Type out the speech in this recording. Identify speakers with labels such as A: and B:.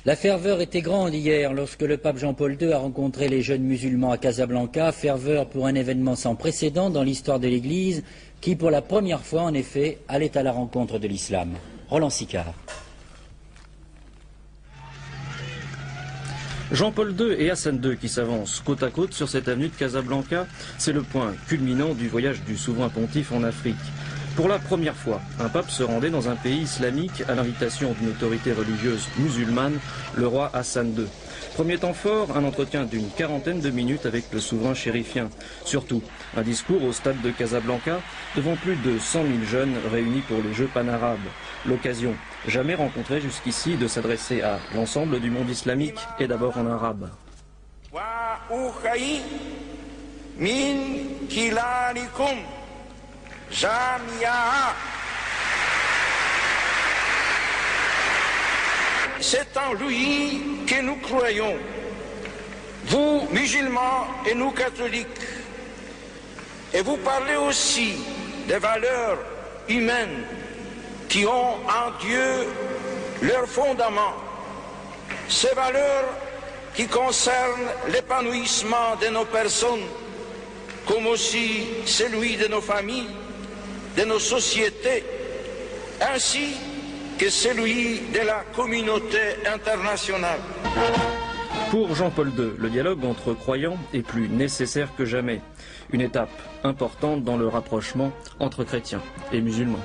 A: La ferveur était grande hier lorsque le pape Jean-Paul II a rencontré les jeunes musulmans à Casablanca, ferveur pour un événement sans précédent dans l'histoire de l'Église qui, pour la première fois en effet, allait à la rencontre de l'islam. Roland Sicard.
B: Jean-Paul II et Hassan II qui s'avancent côte à côte sur cette avenue de Casablanca, c'est le point culminant du voyage du souverain pontife en Afrique. Pour la première fois, un pape se rendait dans un pays islamique à l'invitation d'une autorité religieuse musulmane, le roi Hassan II. Premier temps fort, un entretien d'une quarantaine de minutes avec le souverain chérifien. Surtout, un discours au stade de Casablanca devant plus de 100 000 jeunes réunis pour les Jeux panarabes. L'occasion, jamais rencontrée jusqu'ici, de s'adresser à l'ensemble du monde islamique et d'abord en arabe.
C: C'est en lui que nous croyons, vous musulmans et nous catholiques. Et vous parlez aussi des valeurs humaines qui ont en Dieu leur fondement. Ces valeurs qui concernent l'épanouissement de nos personnes, comme aussi celui de nos familles, de nos sociétés, ainsi que celui de la communauté internationale.
B: Pour Jean-Paul II, le dialogue entre croyants est plus nécessaire que jamais. Une étape importante dans le rapprochement entre chrétiens et musulmans.